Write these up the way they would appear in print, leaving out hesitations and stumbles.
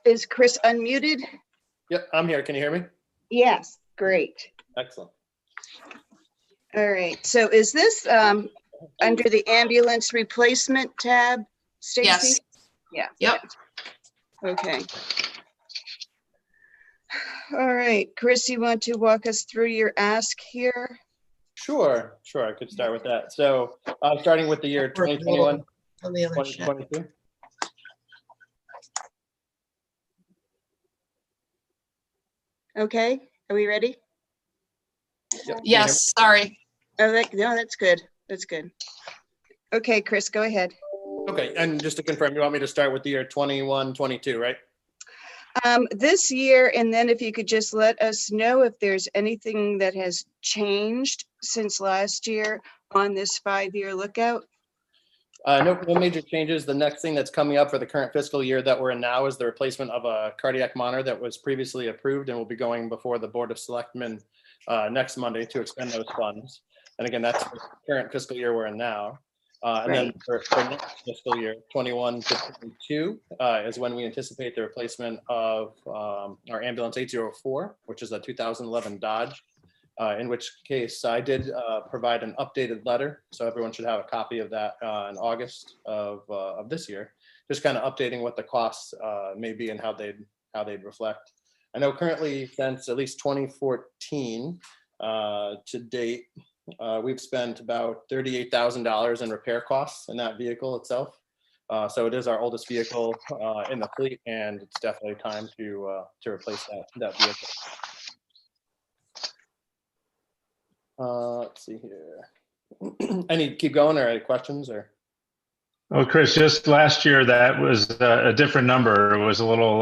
Is Chris unmuted? Yep, I'm here. Can you hear me? Yes, great. Excellent. All right, so is this under the ambulance replacement tab, Stacy? Yes. Yeah. Yep. Okay. All right, Chris, you want to walk us through your ask here? Sure. I could start with that. So starting with the year 2021, On the other sheet. 2022. Okay, are we ready? Yep, can you hear me? Yes, sorry. Oh, no, that's good. That's good. Okay, Chris, go ahead. Okay, and just to confirm, you want me to start with the year 21, 22, right? This year, and then if you could just let us know if there's anything that has changed since last year on this 5-year lookout. No major changes. The next thing that's coming up for the current fiscal year that we're in now is the replacement of a cardiac monitor that was previously approved and will be going before the Board of Selectmen next Monday to expend those funds. And again, that's the current fiscal year we're in now. And then for next fiscal year, 21 to 22, is when we anticipate the replacement of our ambulance 804, which is a 2011 Dodge. In which case I did provide an updated letter, so everyone should have a copy of that in August of this year, just kind of updating what the costs may be and how they'd reflect. I know currently since at least 2014 to date, we've spent about $38,000 in repair costs in that vehicle itself. So it is our oldest vehicle in the fleet, and it's definitely time to replace that vehicle. Let's see here. Keep going, or any questions, or? Oh, Chris, just last year that was a different number. It was a little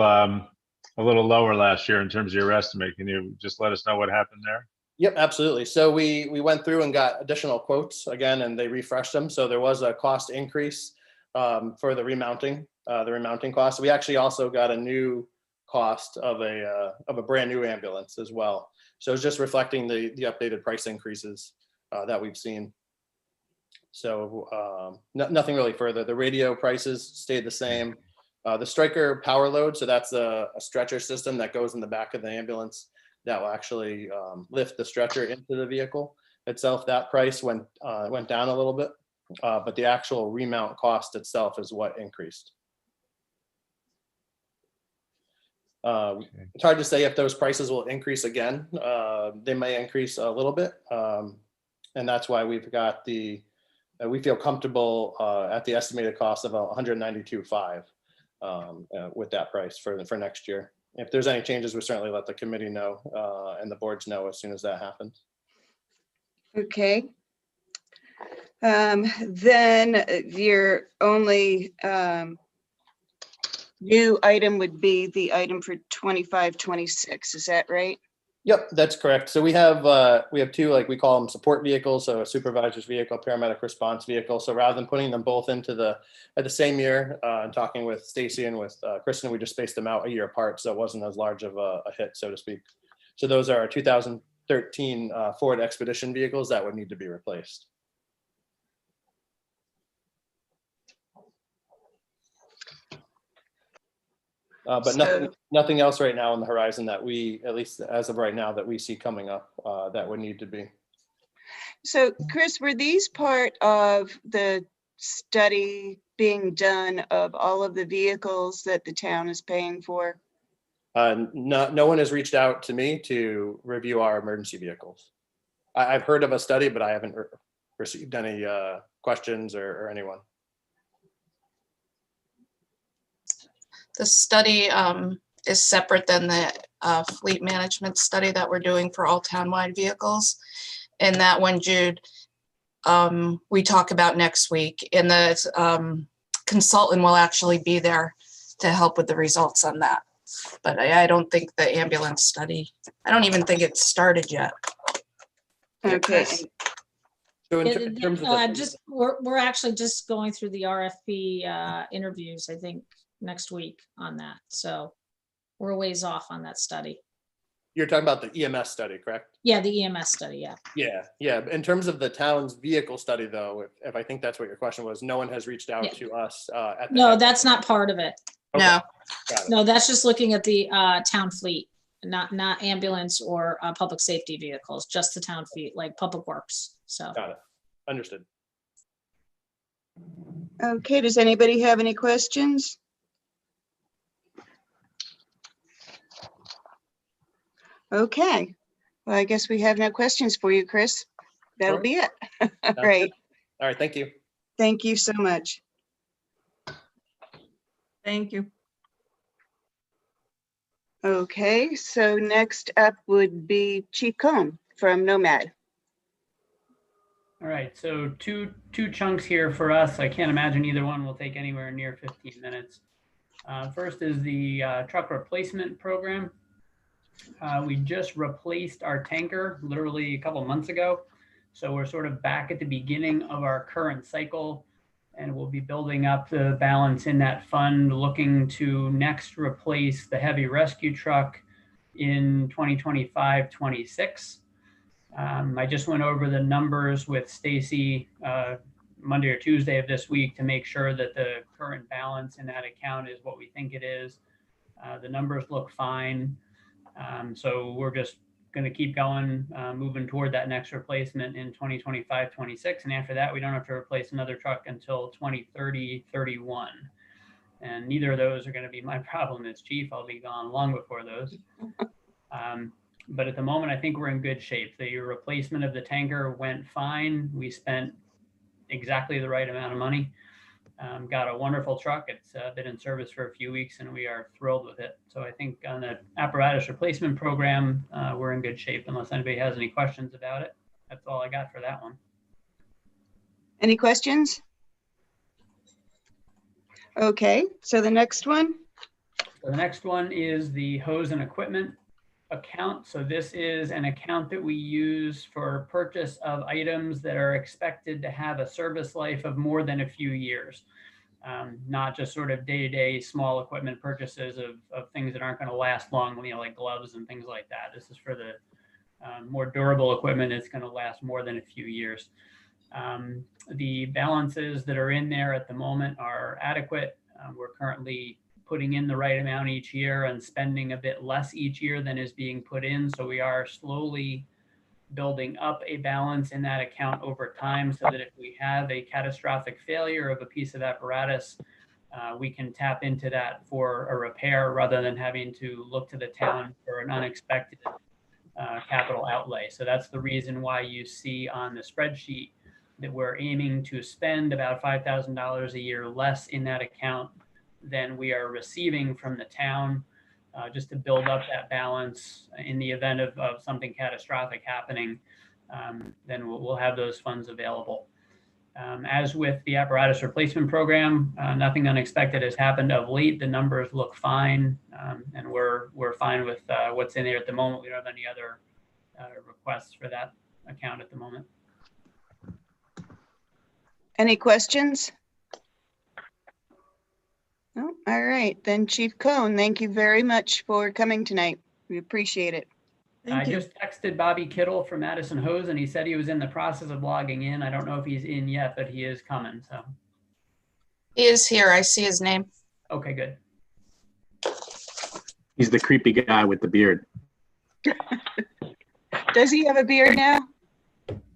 lower last year in terms of your estimate. Can you just let us know what happened there? Yep, absolutely. So we went through and got additional quotes again, and they refreshed them. So there was a cost increase for the remounting cost. We actually also got a new cost of a brand new ambulance as well. So it's just reflecting the updated price increases that we've seen. So nothing really further. The radio prices stayed the same. The Stryker power load, so that's a stretcher system that goes in the back of the ambulance that will actually lift the stretcher into the vehicle itself. That price went down a little bit, but the actual remount cost itself is what increased. It's hard to say if those prices will increase again. They may increase a little bit, and that's why we've got we feel comfortable at the estimated cost of $192,500 with that price for next year. If there's any changes, we certainly let the committee know and the boards know as soon as that happens. Okay. Then your only new item would be the item for 25-26. Is that right? Yep, that's correct. So we have two, like we call them support vehicles, so a supervisor's vehicle, paramedic response vehicle. So rather than putting them both into at the same year and talking with Stacy and with Kristen, we just spaced them out a year apart, so it wasn't as large of a hit, so to speak. So those are our 2013 Ford Expedition vehicles that would need to be replaced. But nothing else right now on the horizon that we, at least as of right now, that we see coming up that would need to be. So Chris, were these part of the study being done of all of the vehicles that the town is paying for? No one has reached out to me to review our emergency vehicles. I've heard of a study, but I haven't received any questions or anyone. The study is separate than the fleet management study that we're doing for all townwide vehicles. And that one, Jude, we talk about next week. And the consultant will actually be there to help with the results on that. But I don't think the ambulance study, I don't even think it's started yet. Okay. So in terms of we're actually just going through the RFP interviews, I think, next week on that. So we're a ways off on that study. You're talking about the EMS study, correct? Yeah, the EMS study, yeah. Yeah. In terms of the town's vehicle study, though, if I think that's what your question was, no one has reached out to us. No, that's not part of it. Okay, No, got it. No, that's just looking at the town fleet, not ambulance or public safety vehicles, just the town fleet, like Public Works. So, Got it. Understood. Okay, does anybody have any questions? Okay, well, I guess we have no questions for you, Chris. That'll Sure. be it. All Sounds good. right, All right, thank you. thank you so much. Thank you. Okay, so next up would be Chief Cohn from Nomad. All right, so two chunks here for us. I can't imagine either one will take anywhere near 15 minutes. First is the truck replacement program. We just replaced our tanker literally a couple months ago. So we're sort of back at the beginning of our current cycle, and we'll be building up the balance in that fund, looking to next replace the heavy rescue truck in 2025-26. I just went over the numbers with Stacy Monday or Tuesday of this week to make sure that the current balance in that account is what we think it is. The numbers look fine. So we're just going to keep going, moving toward that next replacement in 2025-26. And after that, we don't have to replace another truck until 2030-31. And neither of those are going to be my problem as chief. I'll be gone long before those. But at the moment, I think we're in good shape. The replacement of the tanker went fine. We spent exactly the right amount of money. Got a wonderful truck. It's been in service for a few weeks and we are thrilled with it. So I think on the apparatus replacement program, we're in good shape unless anybody has any questions about it. That's all I got for that one. Any questions? Okay, so the next one? So the next one is the hose and equipment account. So this is an account that we use for purchase of items that are expected to have a service life of more than a few years. Not just sort of day-to-day small equipment purchases of things that aren't going to last long, you know, like gloves and things like that. This is for the more durable equipment that's going to last more than a few years. The balances that are in there at the moment are adequate. We're currently putting in the right amount each year and spending a bit less each year than is being put in. So we are slowly building up a balance in that account over time so that if we have a catastrophic failure of a piece of apparatus, we can tap into that for a repair rather than having to look to the town for an unexpected capital outlay. So that's the reason why you see on the spreadsheet that we're aiming to spend about $5,000 a year less in that account than we are receiving from the town, just to build up that balance in the event of something catastrophic happening. Then we'll have those funds available. As with the apparatus replacement program, nothing unexpected has happened of late. The numbers look fine, and we're fine with what's in there at the moment. We don't have any other requests for that account at the moment. Any questions? No? All right, then Chief Cohn, thank you very much for coming tonight. We appreciate it. I Thank you. just texted Bobby Kittle from Madison Hose, and he said he was in the process of logging in. I don't know if he's in yet, but he is coming. So, he is here. I see his name. okay, good. He's the creepy guy with the beard. Does he have a beard now?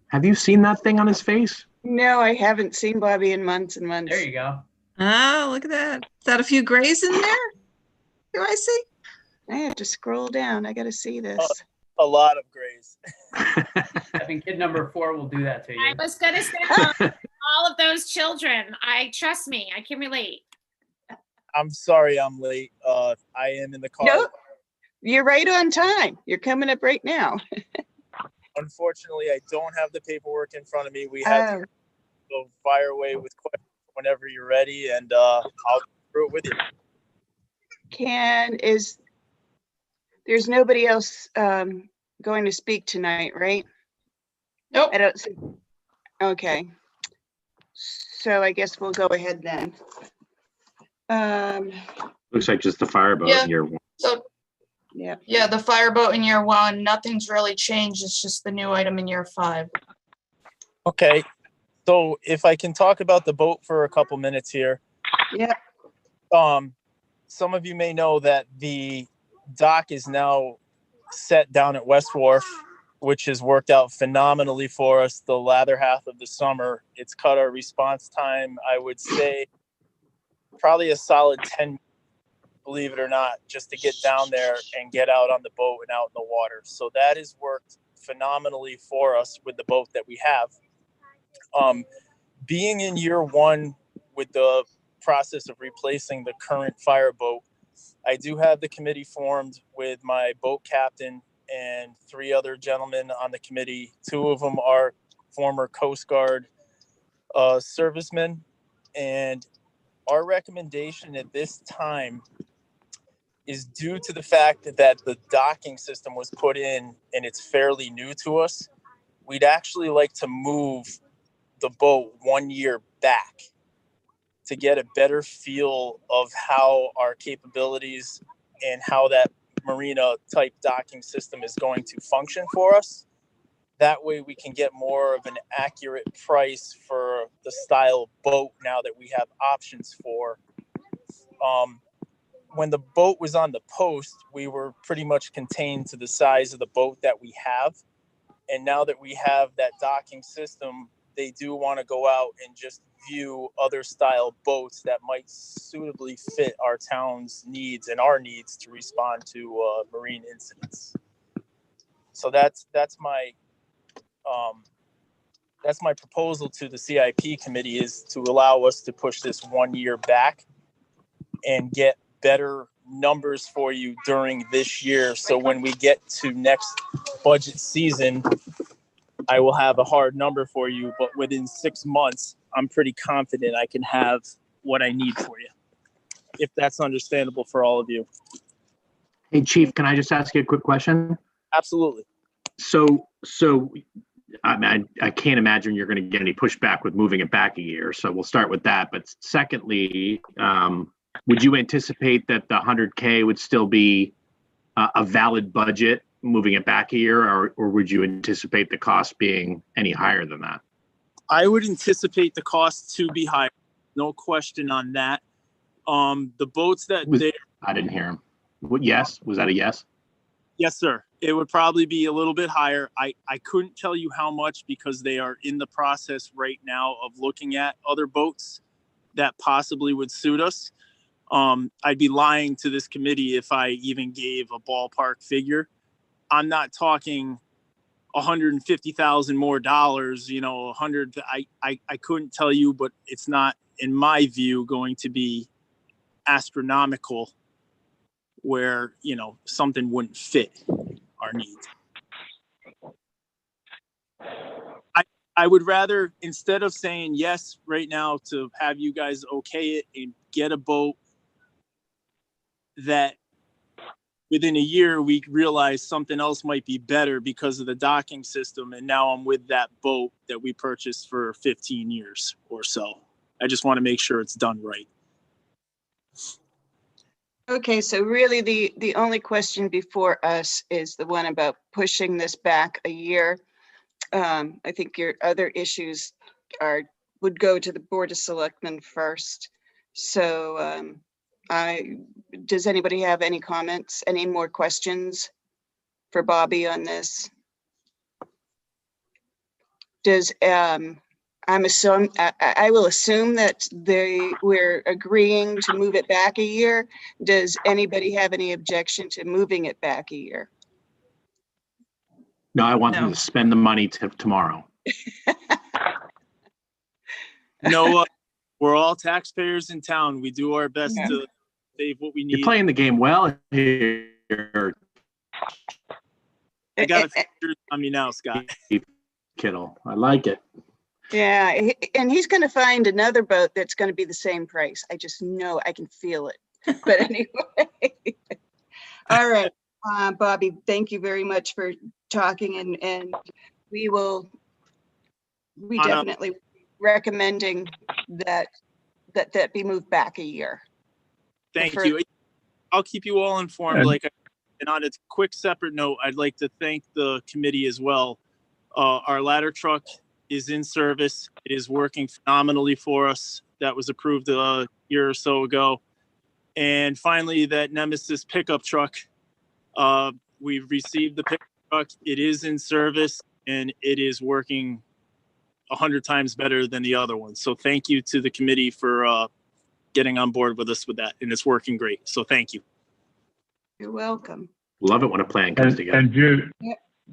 Have you seen that thing on his face? No, I haven't seen Bobby in months and months. There you go. Oh, look at that. Is that a few grays in there? Do I see? I have to scroll down. I got to see this. A lot of grays. I think kid number 4 will do that to you. I was gonna say all of those children. Trust me, I can relate. I'm sorry I'm late. I am in the car. Nope, you're right on time. You're coming up right now. Unfortunately, I don't have the paperwork in front of me. We had to go fire away with questions whenever you're ready, and I'll go through it with you. There's nobody else going to speak tonight, right? Nope. I don't see. Okay. So I guess we'll go ahead then. Looks like just the fireboat Yeah. in year 1. So Yeah. yeah, the fireboat in year 1, nothing's really changed. It's just the new item in year 5. Okay. So if I can talk about the boat for a couple minutes here. Yeah. some of you may know that the dock is now set down at West Wharf, which has worked out phenomenally for us the latter half of the summer. It's cut our response time, I would say, probably a solid 10, believe it or not, just to get down there and get out on the boat and out in the water. So that has worked phenomenally for us with the boat that we have. Being in year one with the process of replacing the current fireboat, I do have the committee formed with my boat captain and 3 other gentlemen on the committee. 2 of them are former Coast Guard servicemen. And our recommendation at this time is due to the fact that the docking system was put in and it's fairly new to us. We'd actually like to move the boat 1 year back to get a better feel of how our capabilities and how that marina type docking system is going to function for us. That way we can get more of an accurate price for the style boat now that we have options for. When the boat was on the post, we were pretty much contained to the size of the boat that we have. And now that we have that docking system, they do want to go out and just view other style boats that might suitably fit our town's needs and our needs to respond to marine incidents. So that's my proposal to the CIP committee, is to allow us to push this 1 year back and get better numbers for you during this year. So when we get to next budget season, I will have a hard number for you, but within 6 months, I'm pretty confident I can have what I need for you, if that's understandable for all of you. Hey, Chief, can I just ask you a quick question? Absolutely. So I can't imagine you're going to get any pushback with moving it back a year. So we'll start with that. But secondly, would you anticipate that the 100K would still be a valid budget moving it back a year, or would you anticipate the cost being any higher than that? I would anticipate the cost to be higher. No question on that. The boats that I didn't hear him. What, yes? Was that a yes? Yes, sir. It would probably be a little bit higher. I couldn't tell you how much because they are in the process right now of looking at other boats that possibly would suit us. I'd be lying to this committee if I even gave a ballpark figure. I'm not talking $150,000 more dollars, 100. I couldn't tell you, but it's not, in my view, going to be astronomical where, something wouldn't fit our needs. I would rather, instead of saying yes right now, to have you guys okay it and get a boat that within a year we realize something else might be better because of the docking system, and now I'm with that boat that we purchased for 15 years or so. I just want to make sure it's done right. Okay, so really the only question before us is the one about pushing this back a year. I think your other issues would go to the Board of Selectmen first. So does anybody have any comments, any more questions for Bobby on this? I will assume that we're agreeing to move it back a year. Does anybody have any objection to moving it back a year? No, I want them to spend the money tomorrow. No, we're all taxpayers in town. We do our best to save what we need. You're playing the game well here. I got a feature on me now, Scott. Kittle, I like it. Yeah, and he's going to find another boat that's going to be the same price. I just know, I can feel it. But anyway, all right, Bobby, thank you very much for talking, and we definitely recommending that be moved back a year. Thank you. I'll keep you all informed. And on a quick separate note, I'd like to thank the committee as well. Our ladder truck is in service. It is working phenomenally for us. That was approved a year or so ago. And finally, that Nemesis pickup truck. We've received the pickup truck. It is in service and it is working 100 times better than the other one. So thank you to the committee for getting on board with us with that. And it's working great. So thank you. You're welcome. Love it when a plan comes together. And Jude,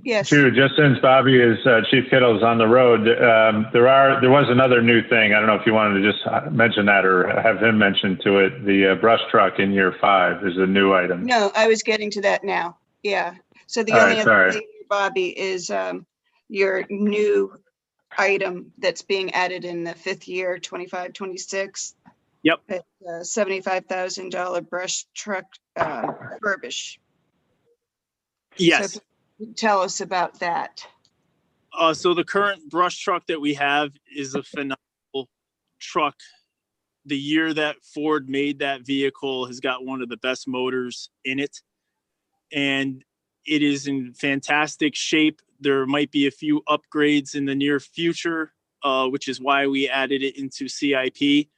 Yes. Jude, just since Bobby is Chief Kittle's on the road, there was another new thing. I don't know if you wanted to just mention that or have him mention to it. The brush truck in year 5 is a new item. No, I was getting to that now. Yeah. So the All only right, other sorry. thing, Bobby, is your new item that's being added in the 5th year, 25, 26. Yep. At $75,000 brush truck refurbish. Yes. So tell us about that. So the current brush truck that we have is a phenomenal truck. The year that Ford made that vehicle has got one of the best motors in it. And it is in fantastic shape. There might be a few upgrades in the near future, which is why we added it into CIP.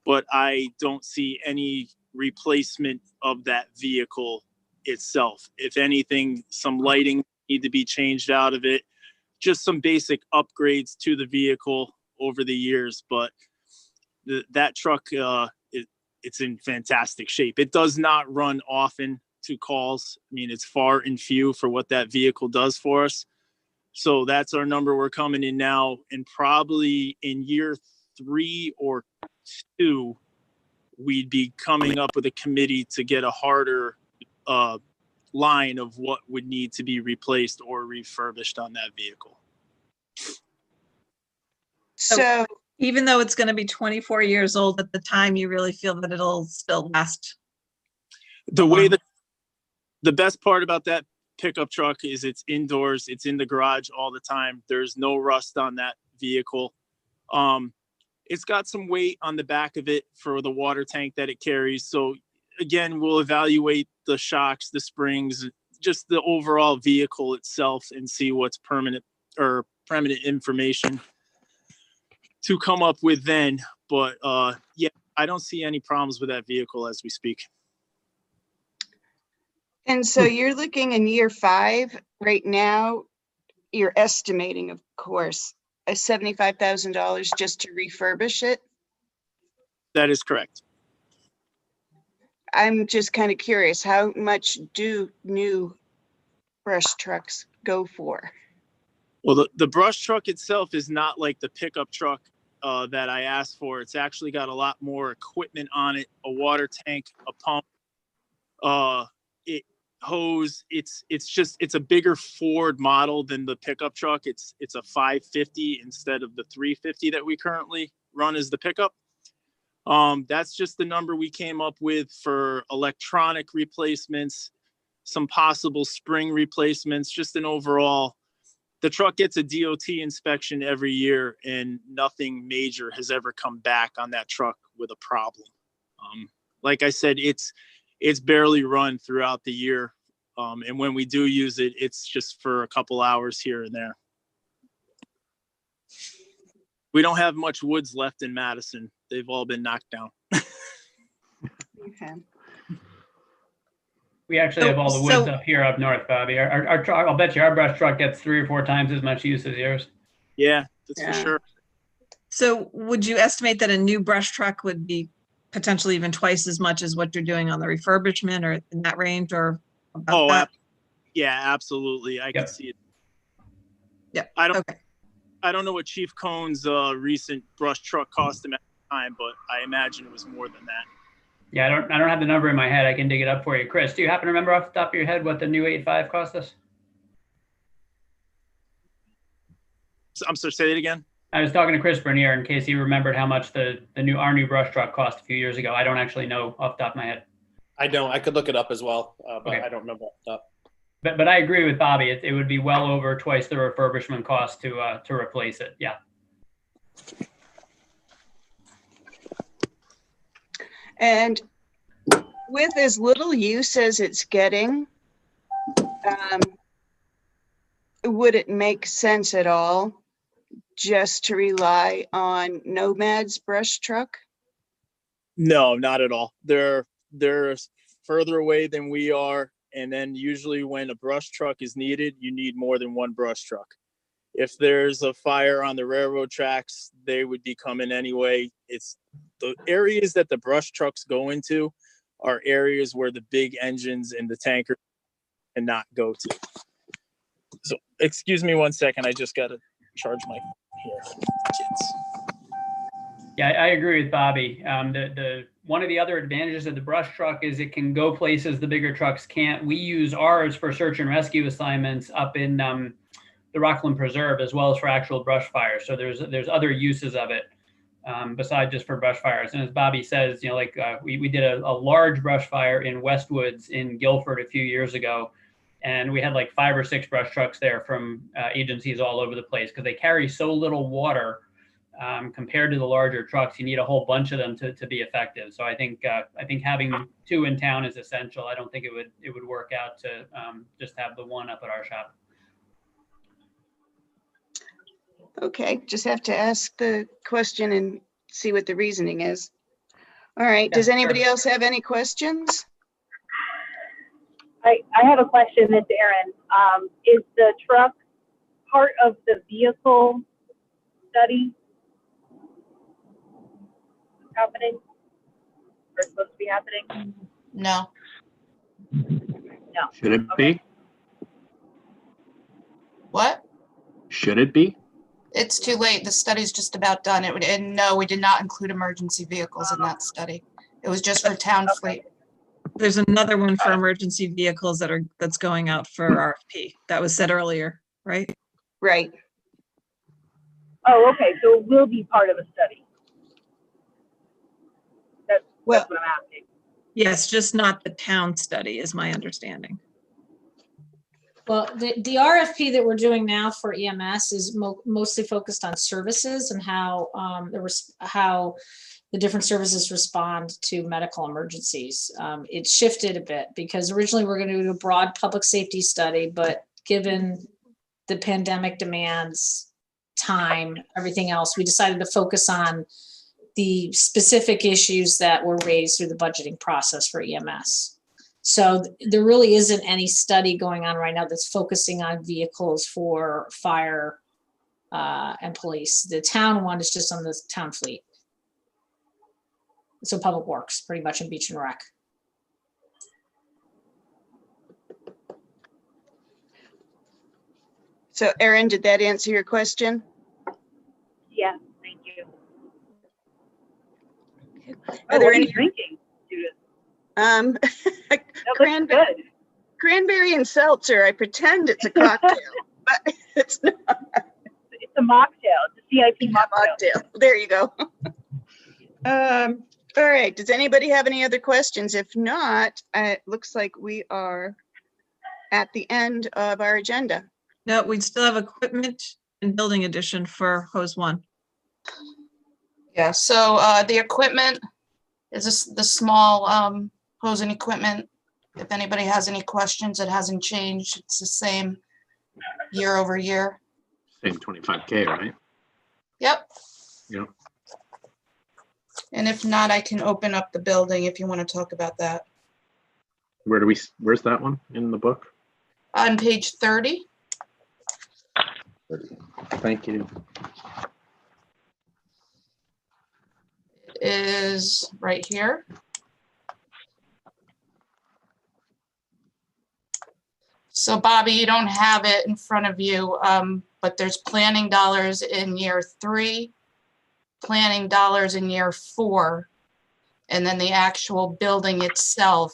But I don't see any replacement of that vehicle itself. If anything, some lighting need to be changed out of it. Just some basic upgrades to the vehicle over the years. But that truck, it's in fantastic shape. It does not run often to calls. I mean, it's far and few for what that vehicle does for us. So that's our number we're coming in now. And probably in year 3 or 2, we'd be coming up with a committee to get a harder line of what would need to be replaced or refurbished on that vehicle. So Even though it's going to be 24 years old at the time, you really feel that it'll still last. The way that the best part about that pickup truck is it's indoors, it's in the garage all the time. There's no rust on that vehicle. It's got some weight on the back of it for the water tank that it carries. So again, we'll evaluate the shocks, the springs, just the overall vehicle itself and see what's permanent information to come up with then. But yeah, I don't see any problems with that vehicle as we speak. And so you're looking in year 5 right now, you're estimating, of course, a $75,000 just to refurbish it. That is correct. I'm just kind of curious, how much do new brush trucks go for? Well, the brush truck itself is not like the pickup truck that I asked for. It's actually got a lot more equipment on it, a water tank, a pump, hose. It's a bigger Ford model than the pickup truck. It's a 550 instead of the 350 that we currently run as the pickup. That's just the number we came up with for electronic replacements, some possible spring replacements, just an overall. The truck gets a DOT inspection every year and nothing major has ever come back on that truck with a problem. Like I said, it's barely run throughout the year. And when we do use it, it's just for a couple hours here and there. We don't have much woods left in Madison. They've all been knocked down. Okay. We actually have all the woods up here up north, Bobby. Our truck, I'll bet you our brush truck gets 3 or 4 times as much use as yours. Yeah, that's for sure. So would you estimate that a new brush truck would be potentially even twice as much as what you're doing on the refurbishment, or in that range, or about that? Yeah, absolutely. I can see it. Yeah. I don't know what Chief Cohn's recent brush truck cost him at the time, but I imagine it was more than that. Yeah, I don't have the number in my head. I can dig it up for you. Chris, do you happen to remember off the top of your head what the new 85 cost us? I'm sorry, say that again. I was talking to Chris Bernier in case he remembered how much our new brush truck cost a few years ago. I don't actually know off the top of my head. I don't. I could look it up as well, but Okay. I don't remember off the top. But I agree with Bobby. It would be well over twice the refurbishment cost to replace it. Yeah. And with as little use as it's getting, would it make sense at all just to rely on Nomad's brush truck? No, not at all. They're they're further away than we are. And then usually when a brush truck is needed, you need more than one brush truck. If there's a fire on the railroad tracks, they would be coming anyway. It's the areas that the brush trucks go into are areas where the big engines and the tanker cannot go to. So excuse me 1 second. I just got to charge my here, kids. Yeah, I agree with Bobby. One of the other advantages of the brush truck is it can go places the bigger trucks can't. We use ours for search and rescue assignments up in the Rockland Preserve, as well as for actual brush fires. So there's other uses of it besides just for brush fires. And as Bobby says, you know, like we did a large brush fire in Westwoods in Guilford a few years ago. And we had like 5 or 6 brush trucks there from agencies all over the place because they carry so little water compared to the larger trucks. You need a whole bunch of them to be effective. So I think having 2 in town is essential. I don't think it would work out to just have the one up at our shop. Okay, just have to ask the question and see what the reasoning is. All right, does anybody else have any questions? I have a question, Ms. Aaron. Is the truck part of the vehicle study happening? Or supposed to be happening? No. No. Should it be? What? Should it be? It's too late. The study's just about done. And no, we did not include emergency vehicles in that study. It was just for town fleet. There's another one for emergency vehicles that's going out for RFP. That was said earlier, right? Right. Oh, okay, so it will be part of a study. That's what I'm asking. Yes, just not the town study is my understanding. Well, the RFP that we're doing now for EMS is mostly focused on services and how the different services respond to medical emergencies. It shifted a bit because originally we're going to do a broad public safety study, but given the pandemic demands, time, everything else, we decided to focus on the specific issues that were raised through the budgeting process for EMS. So there really isn't any study going on right now that's focusing on vehicles for fire and police. The town one is just on the town fleet. So public works, pretty much in Beach and Rec. So Erin, did that answer your question? Yeah, thank you. Are there what are any you drinking, Judith? That cranberry, looks good. cranberry and seltzer. I pretend it's a cocktail, but it's not. It's a mocktail. It's a CIP mocktail. There you go. All right. Does anybody have any other questions? If not, it looks like we are at the end of our agenda. No, we still have equipment and building addition for hose 1. Yeah, so the equipment is the small hose and equipment. If anybody has any questions, it hasn't changed. It's the same year over year. Same 25K, right? Yep. Yep. And if not, I can open up the building if you want to talk about that. Where's that one in the book? On page 30. Thank you. It is right here. So Bobby, you don't have it in front of you, but there's planning dollars in year 3, planning dollars in year 4, and then the actual building itself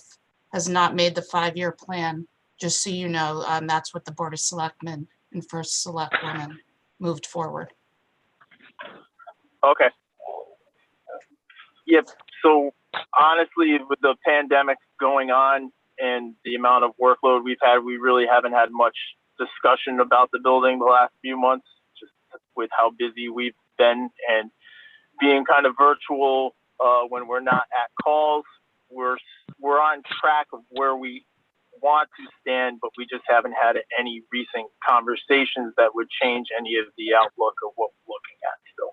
has not made the 5-year plan. Just so you know, that's what the Board of Selectmen and First Selectwoman moved forward. Okay. Yep. So honestly, with the pandemic going on and the amount of workload we've had, we really haven't had much discussion about the building the last few months, just with how busy we've been and being kind of virtual when we're not at calls. We're on track of where we want to stand, but we just haven't had any recent conversations that would change any of the outlook of what we're looking at still.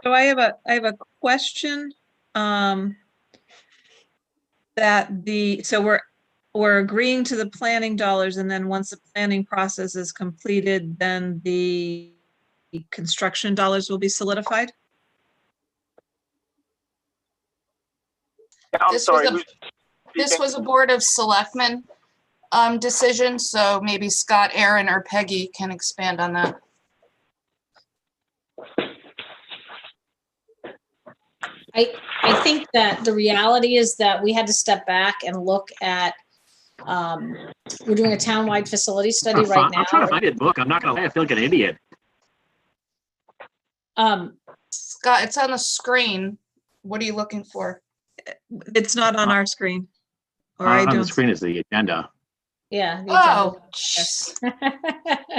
So I have a question. So we're agreeing to the planning dollars, and then once the planning process is completed, then the construction dollars will be solidified? I'm This sorry. was This was a Board of Selectmen decision, so maybe Scott, Aaron, or Peggy can expand on that. I think that the reality is that we had to step back and look at, we're doing a townwide facility study right now. I'm trying to find it book. I'm not gonna lie, I feel like an idiot. Scott, it's on the screen. What are you looking for? It's not on our screen. Or I On the don't. screen is the agenda. Yeah. the Oh, jeez.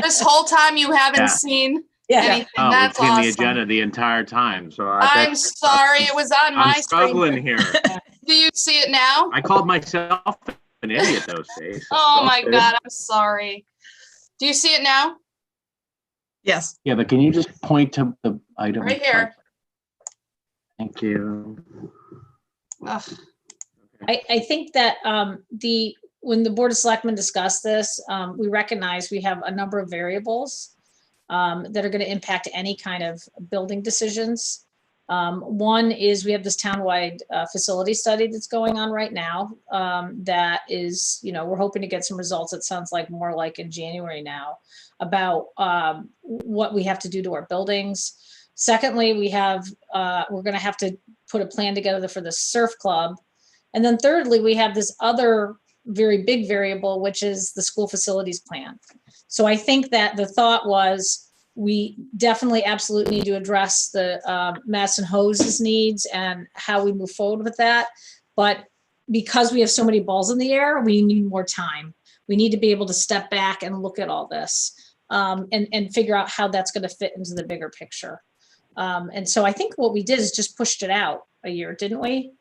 This whole time you haven't Yeah. seen Yeah. anything. Oh, we've That's seen the awesome. agenda the entire time, so I'm sorry, it was on I'm my struggling screen. here. Do you see it now? I called myself an idiot those days. Oh my God, I'm sorry. Do you see it now? Yes. Yeah, but can you just point to the item? Right here. Thank you. Ugh. I think that when the Board of Selectmen discussed this, we recognize we have a number of variables that are going to impact any kind of building decisions. One is we have this townwide facility study that's going on right now. That is, we're hoping to get some results. It sounds like more like in January now about what we have to do to our buildings. Secondly, we're going to have to put a plan together for the surf club. And then thirdly, we have this other very big variable, which is the school facilities plan. So I think that the thought was we definitely absolutely need to address the Madison Hoses needs and how we move forward with that. But because we have so many balls in the air, we need more time. We need to be able to step back and look at all this and figure out how that's going to fit into the bigger picture. And so I think what we did is just pushed it out a year, didn't we?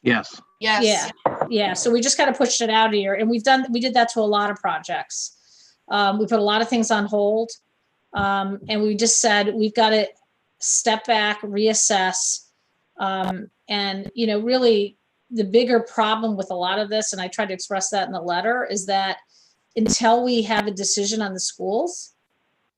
Yes. Yes. Yeah. So we just kind of pushed it out a year, and we did that to a lot of projects. We put a lot of things on hold, and we just said we've got to step back, reassess, and really the bigger problem with a lot of this, and I tried to express that in the letter, is that until we have a decision on the schools,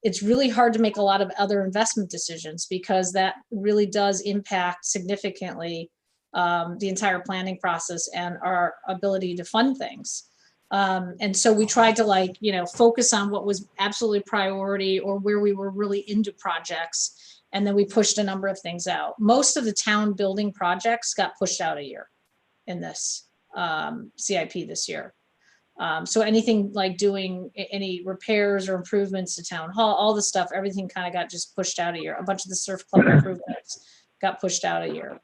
it's really hard to make a lot of other investment decisions, because that really does impact significantly the entire planning process and our ability to fund things. And so we tried to focus on what was absolutely priority or where we were really into projects. And then we pushed a number of things out. Most of the town building projects got pushed out a year in this CIP this year. So anything like doing any repairs or improvements to town hall, all the stuff, everything kind of got just pushed out a year. A bunch of the surf club improvements got pushed out a year.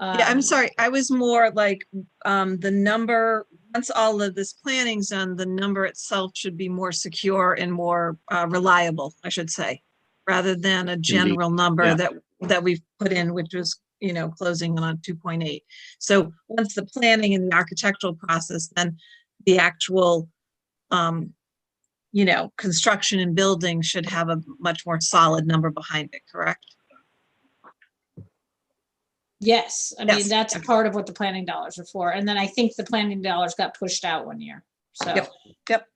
Yeah, I'm sorry. I was more like the number, once all of this planning's done, the number itself should be more secure and more reliable, I should say, rather than a general number Yeah. that we've put in, which was, closing on 2.8. So once the planning and the architectural process, then the actual, construction and building should have a much more solid number behind it, correct? Yes, I mean, Yes. that's part of what the planning dollars are for. And then I think the planning dollars got pushed out one year. So. Yep.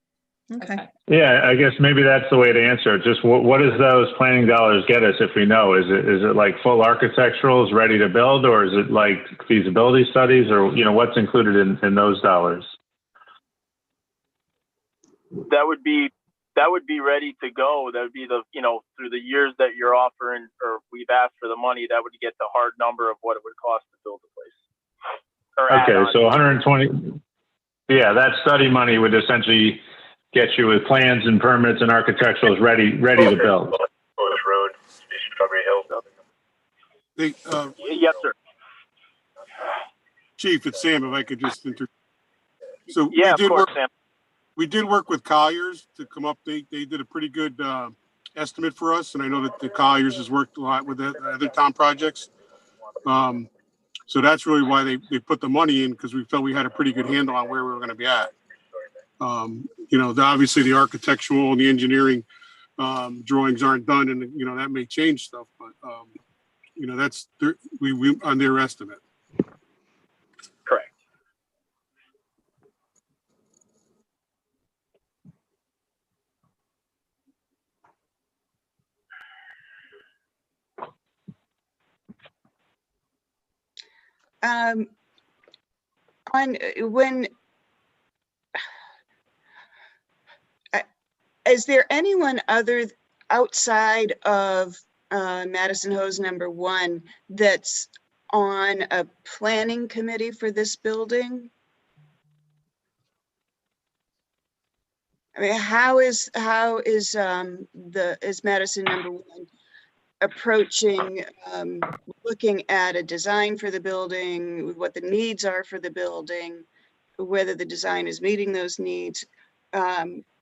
Okay. Yeah, I guess maybe that's the way to answer it. Just what does those planning dollars get us if we know? Is it like full architecturals ready to build, or is it like feasibility studies, or what's included in those dollars? That would be ready to go. That would be through the years that you're offering, or we've asked for the money, that would get the hard number of what it would cost to build the place. Okay, so 120. Yeah, that study money would essentially get you with plans and permits and architecturals ready to build. Road, Strawberry Hill. Yes, sir. Chief, it's Sam. If I could just So yeah, of course, Sam. We did work with Colliers to come up. They did a pretty good estimate for us, and I know that the Colliers has worked a lot with the other town projects. So that's really why they put the money in, because we felt we had a pretty good handle on where we were going to be at. Obviously the architectural and the engineering drawings aren't done, and you know that may change stuff, but you know that's we on their estimate. Correct. When is there anyone other outside of Madison Hose number 1 that's on a planning committee for this building? I mean, how is Madison number 1 approaching looking at a design for the building, what the needs are for the building, whether the design is meeting those needs?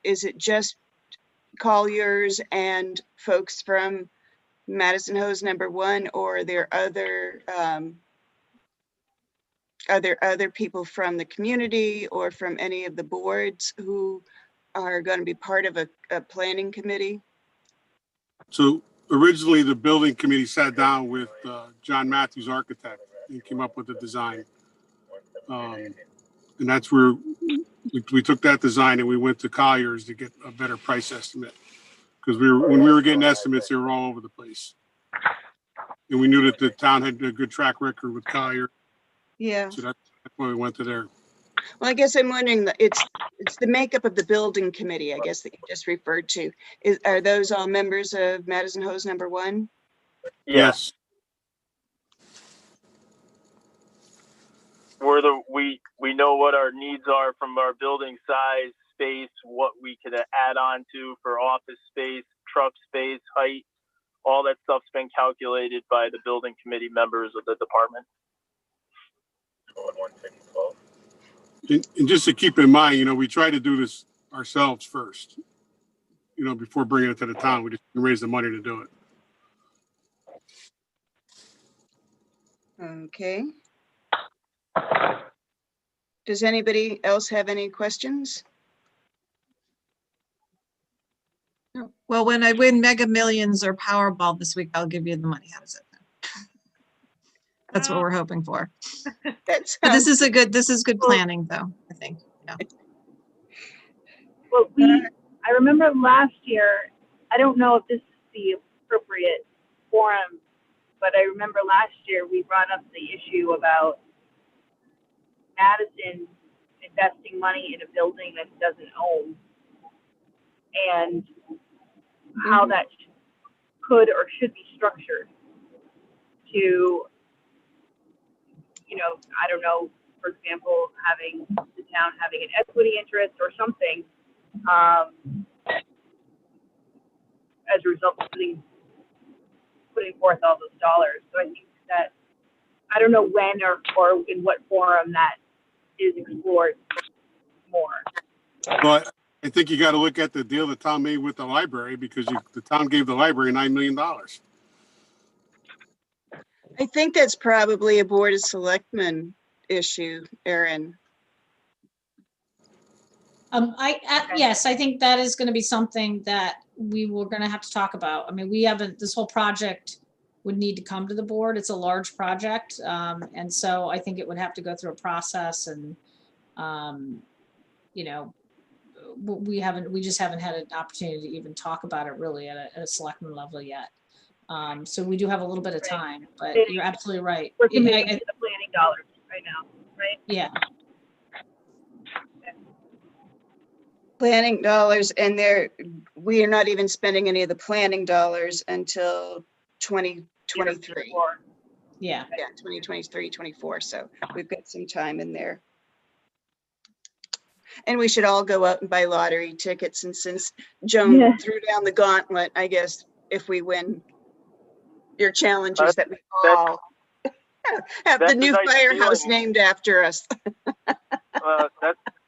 Is it just Colliers and folks from Madison Hose number 1, or are there other people from the community or from any of the boards who are going to be part of a planning committee? So originally, the building committee sat down with John Matthews, architect, and came up with the design. And that's where we took that design and we went to Colliers to get a better price estimate. Because when we were getting estimates, they were all over the place. And we knew that the town had a good track record with Colliers. Yeah. So that's why we went to there. Well, I guess I'm wondering, it's the makeup of the building committee, I guess, that you just referred to. Are those all members of Madison Hose number 1? Yes. We know what our needs are from our building size, space, what we could add on to for office space, truck space, height. All that stuff's been calculated by the building committee members of the department. And just to keep in mind, you know, we try to do this ourselves first. You know, before bringing it to the town, we just raise the money to do it. Okay. Does anybody else have any questions? Well, when I win Mega Millions or Powerball this week, I'll give you the money. How does it sound? That's what we're hoping for. But this is good planning though, I think. Yeah. Well, I remember last year, I don't know if this is the appropriate forum, but I remember last year we brought up the issue about Madison investing money in a building that it doesn't own, and how that could or should be structured to, you know, I don't know, for example, having the town having an equity interest or something as a result of putting forth all those dollars. So I think that, I don't know when or in what forum that is explored more. But I think you got to look at the deal the town made with the library, because the town gave the library $9 million. I think that's probably a Board of Selectmen issue, Erin. Yes, I think that is going to be something that we were going to have to talk about. I mean, we haven't, this whole project would need to come to the board. It's a large project. And so I think it would have to go through a process, and, you know, we just haven't had an opportunity to even talk about it really at a selectman level yet. So we do have a little bit of time, but you're absolutely right. We're committing to the planning dollars right now, right? Yeah. Planning dollars, and we are not even spending any of the planning dollars until 2023. Yeah. Yeah, 2023, 24. So we've got some time in there. And we should all go out and buy lottery tickets. And since Joan threw down the gauntlet, I guess if we win your challenges, that we all have the new firehouse named after us.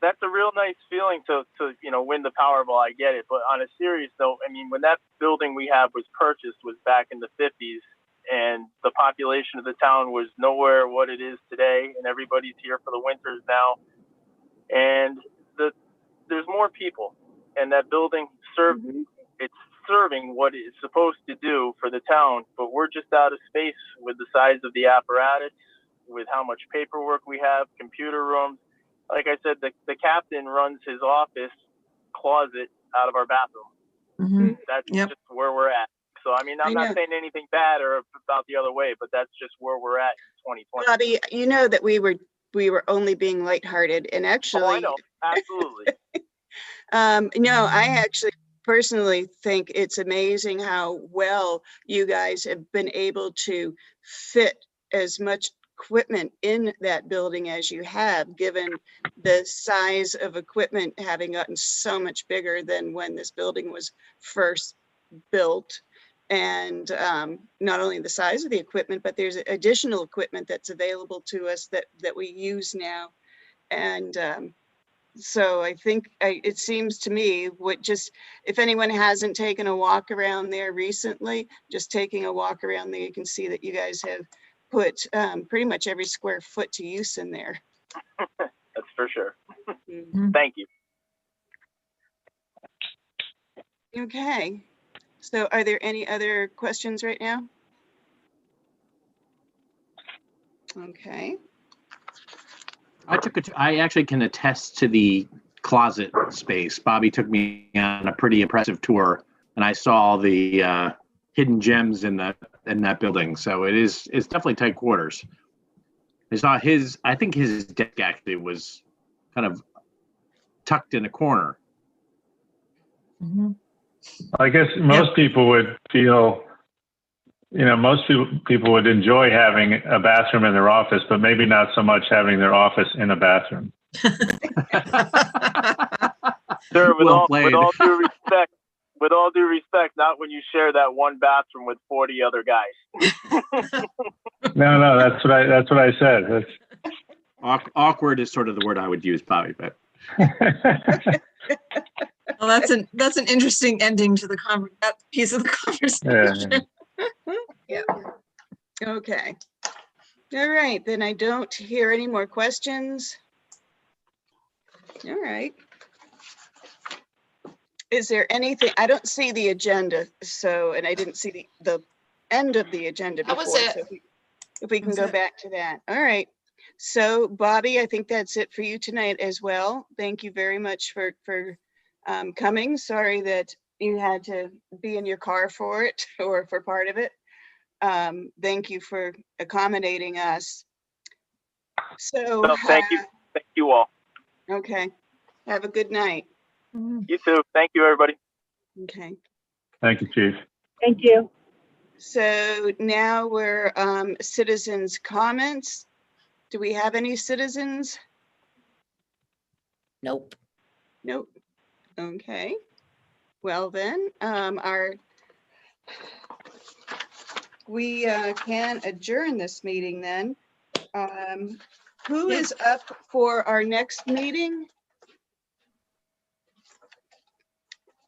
That's a real nice feeling to win the Powerball. I get it, but on a serious note, I mean, when that building we have was purchased was back in the 50s, and the population of the town was nowhere what it is today, and everybody's here for the winters now, and there's more people, and that building served its serving what it's supposed to do for the town, but we're just out of space with the size of the apparatus, with how much paperwork we have, computer rooms. Like I said, the captain runs his office closet out of our bathroom. Mhm. That's Yep. just where we're at. So, I mean, I'm I not know. saying anything bad or about the other way, but that's just where we're at in 2020. Bobby, you know that we were only being lighthearted, and Oh, I actually, know. Absolutely. no, I actually personally think it's amazing how well you guys have been able to fit as much equipment in that building as you have, given the size of equipment having gotten so much bigger than when this building was first built. And not only the size of the equipment, but there's additional equipment that's available to us that we use now. And so I think it seems to me if anyone hasn't taken a walk around there recently, just taking a walk around there, you can see that you guys have put pretty much every square foot to use in there. That's for sure. Mhm. Thank you. Okay. So are there any other questions right now? Okay. I actually can attest to the closet space. Bobby took me on a pretty impressive tour, and I saw all the hidden gems in that building. So it's definitely tight quarters. I saw I think his desk actually was kind of tucked in a corner. Mhm. I guess most people would feel, most people would enjoy having a bathroom in their office, but maybe not so much having their office in a bathroom. Sir, with Well all played. with all due respect, not when you share that one bathroom with 40 other guys. No, that's what I said. Awkward is sort of the word I would use, Bobby, but Well, that's an interesting ending to that piece of the conversation. Yeah. Okay. All right, then I don't hear any more questions. All right. Is there anything, I don't see the agenda, and I didn't see the end of the agenda That before. was it. So if we can That's go it. back to that. All right. So Bobby, I think that's it for you tonight as well. Thank you very much for coming. Sorry that you had to be in your car for it or for part of it. Thank you for accommodating us. So, No, thank you. Thank you all. okay. Have a good night. You too. Thank you, everybody. Okay. Thank you, Chief. Thank you. So now we're citizens' comments. Do we have any citizens? Nope. Nope. Okay. Well then, we can adjourn this meeting then. Who is up for our next meeting?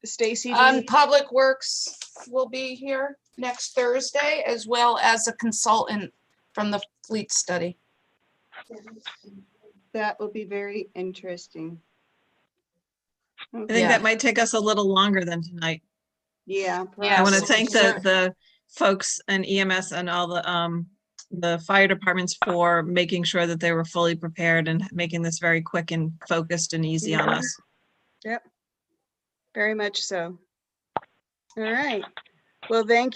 Stacy? Public Works will be here next Thursday, as well as a consultant from the fleet study. That will be very interesting. I think Yeah. that might take us a little longer than tonight. Yeah. Yeah, I want to so thank sure. the folks and EMS and all the fire departments for making sure that they were fully prepared and making this very quick and focused and easy on us. Yep. Very much so. All right. Well, thank you.